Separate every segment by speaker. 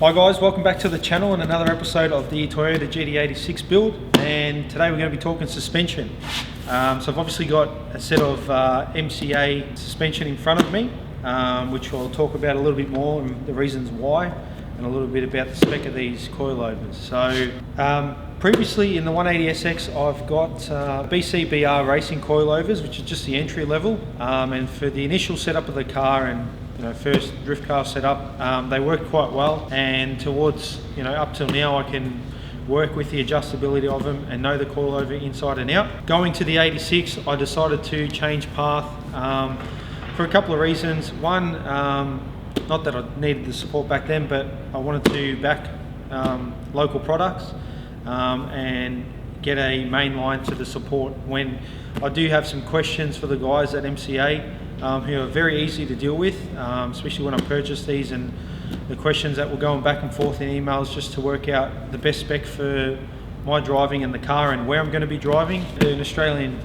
Speaker 1: Hi guys, welcome back to the channel and another episode of the Toyota GT86 build, and today we're going to be talking suspension. So I've obviously got a set of MCA suspension in front of me, which I'll talk about a little bit more and the reasons why, and a little bit about the spec of these coilovers. So previously in the 180SX I've got BCBR racing coilovers, which is just the entry level, and for the initial setup of the car and first drift car setup, they worked quite well, and towards up till now I can work with the adjustability of them and know the coilover inside and out. Going to the 86, I decided to change path for a couple of reasons. One, not that I needed the support back then, but I wanted to back local products and get a main line to the support when I do have some questions for the guys at MCA. Who are very easy to deal with, especially when I purchased these, and the questions that were going back and forth in emails just to work out the best spec for my driving in the car and where I'm going to be driving. An Australian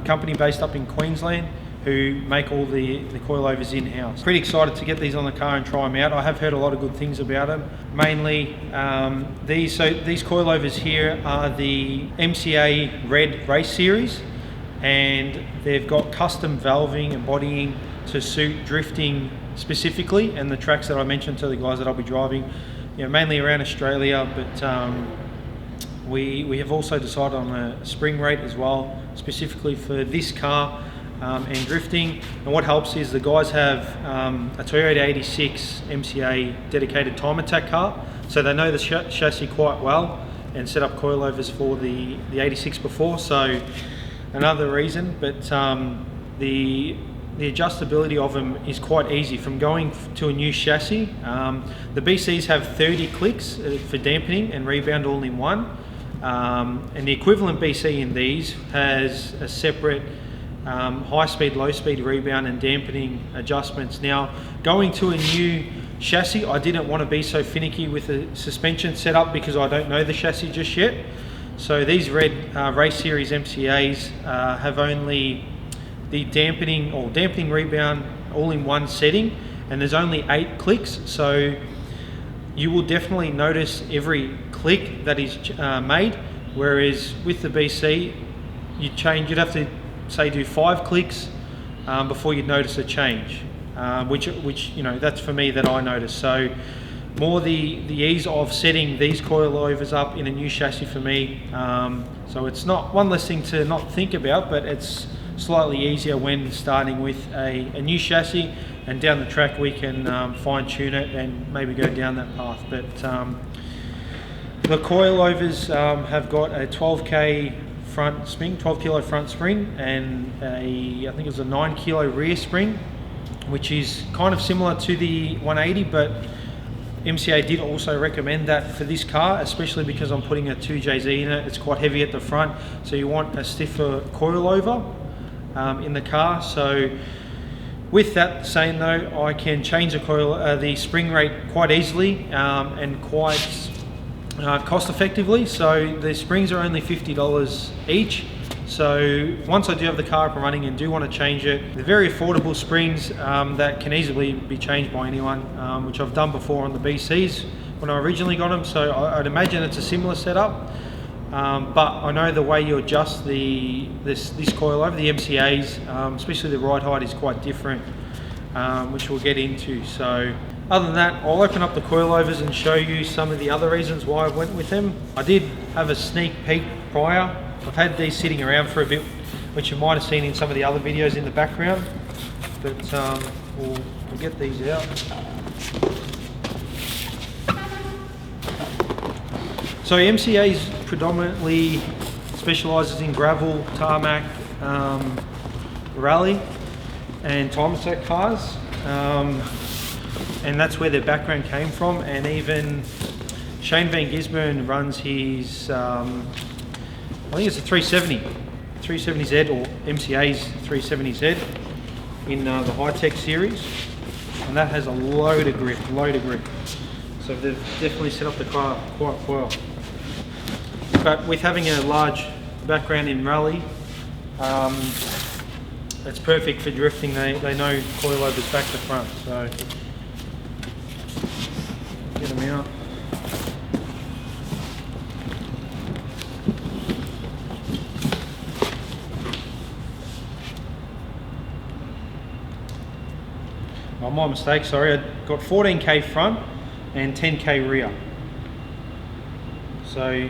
Speaker 1: company based up in Queensland who make all the coilovers in-house. Pretty excited to get these on the car and try them out. I have heard a lot of good things about them. Mainly these coilovers here are the MCA Red Race Series, and they've got custom valving and bodying to suit drifting specifically, and the tracks that I mentioned to the guys that I'll be driving, mainly around Australia, but we have also decided on a spring rate as well, specifically for this car and drifting. And what helps is the guys have a Toyota 86 MCA dedicated time attack car, so they know the chassis quite well and set up coilovers for the 86 before. So another reason, but the adjustability of them is quite easy from going to a new chassis. The BCs have 30 clicks for dampening and rebound all in one, and the equivalent BC in these has a separate high speed, low speed rebound and dampening adjustments. Now, going to a new chassis, I didn't want to be so finicky with the suspension setup because I don't know the chassis just yet. So these red race series MCAs have only the dampening rebound all in one setting, and there's only 8 clicks. So you will definitely notice every click that is made, whereas with the BC you'd have to say do 5 clicks before you'd notice a change, which that's for me that I notice. So more the ease of setting these coilovers up in a new chassis for me. So it's not one less thing to not think about, but it's slightly easier when starting with a new chassis, and down the track we can fine tune it and maybe go down that path. But the coilovers have got a 12k front spring, 12 kilo front spring, and I think it's a 9 kilo rear spring, which is kind of similar to the 180, but MCA did also recommend that for this car, especially because I'm putting a 2JZ in it. It's quite heavy at the front, so you want a stiffer coilover in the car. So with that saying though, I can change the spring rate quite easily and quite cost effectively. So the springs are only $50 each. So once I do have the car up and running and do want to change it, they're very affordable springs that can easily be changed by anyone, which I've done before on the BCs when I originally got them. So I'd imagine it's a similar setup, but I know the way you adjust this coilover, the MCAs, especially the ride height, is quite different, which we'll get into. So other than that, I'll open up the coilovers and show you some of the other reasons why I went with them. I did have a sneak peek prior. I've had these sitting around for a bit, which you might have seen in some of the other videos in the background, but we'll get these out. So MCA predominantly specialises in gravel, tarmac, rally and time attack cars. and that's where their background came from. And even Shane Van Gisbergen runs his, I think it's a 370Z or MCA's 370Z in the high-tech series, and that has a load of grip. So they've definitely set up the car quite well. But with having a large background in rally, it's perfect for drifting. They know coilovers back to front, so get them out. Oh, my mistake, sorry. I got 14k front and 10k rear. So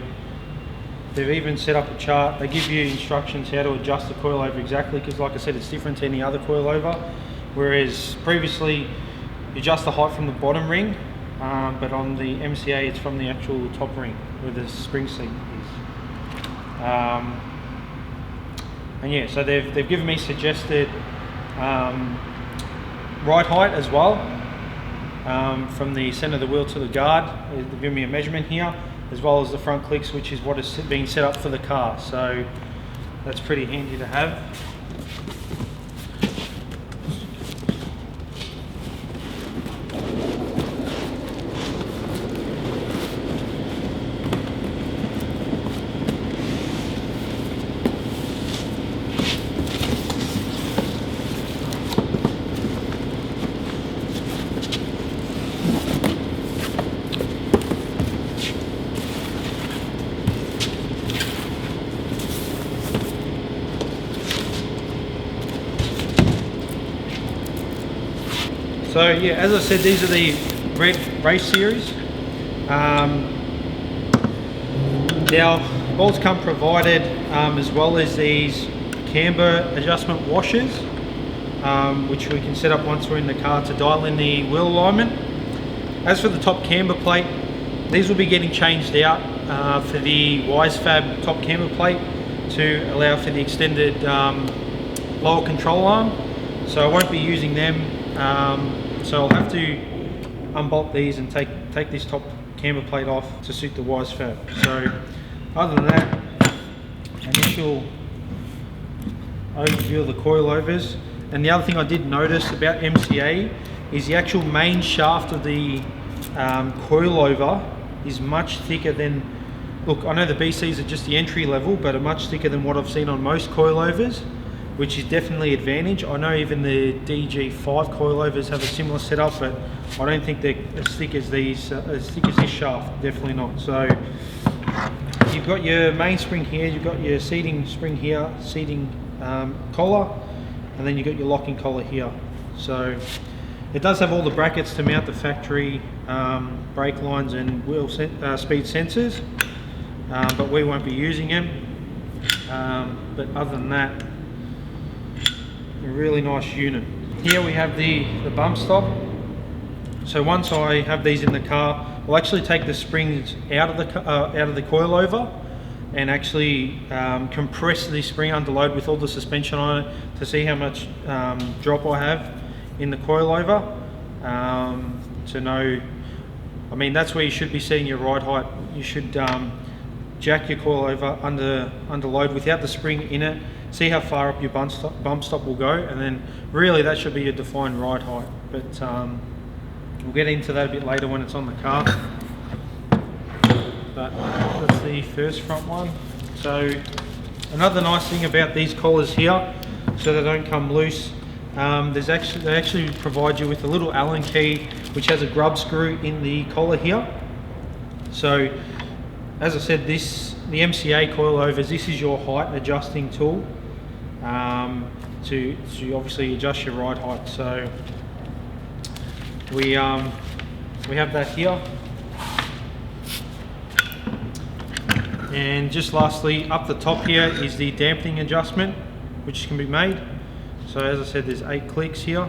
Speaker 1: they've even set up a chart. They give you instructions how to adjust the coilover exactly, because like I said, it's different to any other coilover. Whereas previously you adjust the height from the bottom ring, but on the MCA it's from the actual top ring where the spring seat is. And yeah, so they've given me suggested ride height as well, from the centre of the wheel to the guard. They've given me a measurement here, as well as the front clicks, which is what is being set up for the car. So that's pretty handy to have. So yeah, as I said, these are the red race series. Now, bolts come provided, as well as these camber adjustment washers, which we can set up once we're in the car to dial in the wheel alignment. As for the top camber plate, these will be getting changed out for the WiseFab top camber plate to allow for the extended lower control arm. So I won't be using them. So I'll have to unbolt these and take this top camber plate off to suit the WiseFab. So other than that, initial overview of the coilovers. And the other thing I did notice about MCA is the actual main shaft of the coilover is much thicker than, look, I know the BCs are just the entry level, but are much thicker than what I've seen on most coilovers, which is definitely an advantage. I know even the DG5 coilovers have a similar setup, but I don't think they're as thick as these, as thick as this shaft. Definitely not. So you've got your mainspring here, you've got your seating spring here, seating collar, and then you've got your locking collar here. So it does have all the brackets to mount the factory brake lines and wheel speed sensors, but we won't be using them. But other than that, a really nice unit. Here we have the bump stop. So once I have these in the car, I'll actually take the springs out of the coilover and actually compress the spring under load with all the suspension on it to see how much drop I have in the coilover, to know, I mean, that's where you should be setting your ride height. You should jack your coilover under load without the spring in it, see how far up your bump stop will go, and then really that should be your defined ride height. But we'll get into that a bit later when it's on the car. But that's the first front one. So another nice thing about these collars here, so they don't come loose, they actually provide you with a little Allen key which has a grub screw in the collar here. So as I said, the MCA coilovers, this is your height adjusting tool to obviously adjust your ride height. So we have that here. And just lastly, up the top here is the dampening adjustment, which can be made. So as I said, there's 8 clicks here,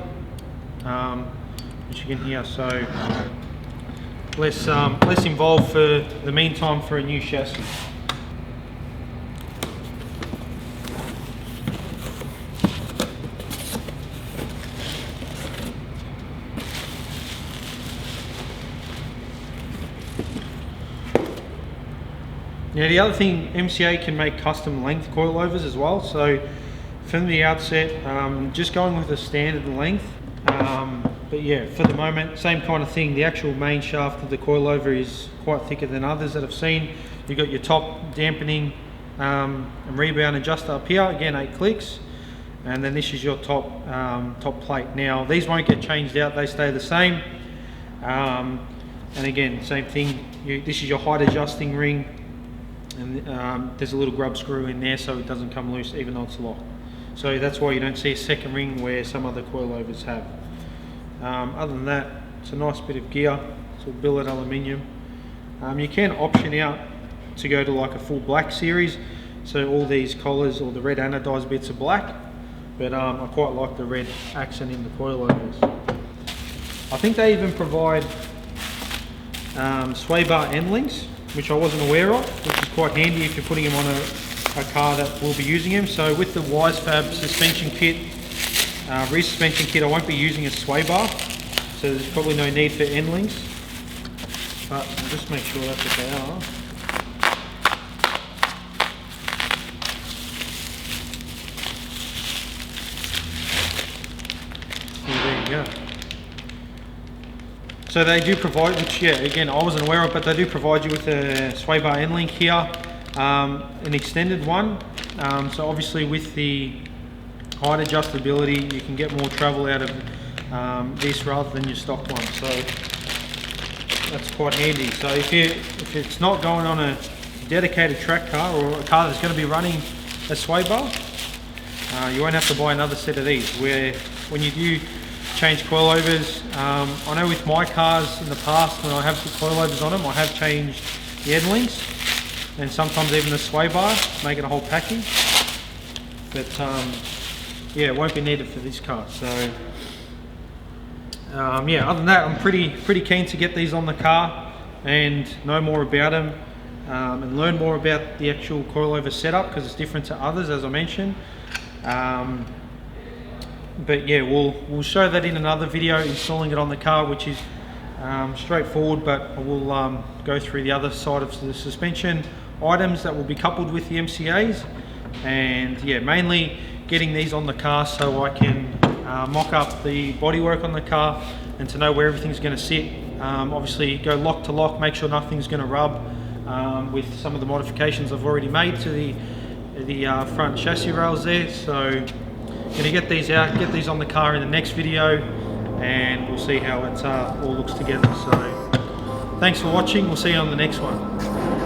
Speaker 1: which you can hear. So less involved for the meantime for a new chassis. Now the other thing, MCA can make custom length coilovers as well. So from the outset, just going with a standard length. But yeah, for the moment, same kind of thing. The actual main shaft of the coilover is quite thicker than others that I've seen. You've got your top dampening and rebound adjuster up here, again 8 clicks. And then this is your top plate. Now these won't get changed out, they stay the same. And again, same thing, this is your height adjusting ring. And there's a little grub screw in there so it doesn't come loose even though it's locked. So that's why you don't see a second ring where some other coilovers have. Other than that, it's a nice bit of gear. It's all billet aluminium. You can option out to go to like a full black series, so all these collars or the red anodized bits are black, but I quite like the red accent in the coilovers. I think they even provide sway bar end links, which I wasn't aware of, which is quite handy if you're putting them on a car that will be using them. So with the Wisefab suspension kit, rear suspension kit, I won't be using a sway bar, so there's probably no need for end links, but I'll just make sure that's what they are. There you go. So they do provide, which yeah, again, I wasn't aware of, but they do provide you with a sway bar end link here, an extended one. So obviously with the height adjustability, you can get more travel out of this rather than your stock one. So that's quite handy. So if it's not going on a dedicated track car or a car that's going to be running a sway bar, you won't have to buy another set of these. Where when you do change coilovers, I know with my cars in the past when I have the coilovers on them, I have changed the end links and sometimes even the sway bar, making a whole package. But yeah, it won't be needed for this car. So yeah, other than that, I'm pretty keen to get these on the car and know more about them and learn more about the actual coilover setup, because it's different to others, as I mentioned. But yeah, we'll show that in another video, installing it on the car, which is straightforward, but I will go through the other side of the suspension items that will be coupled with the MCAs. And yeah, mainly getting these on the car so I can mock up the bodywork on the car and to know where everything's going to sit. Obviously go lock to lock, make sure nothing's going to rub with some of the modifications I've already made to the front chassis rails there. So going to get these out, get these on the car in the next video, and we'll see how it all looks together. So thanks for watching, we'll see you on the next one.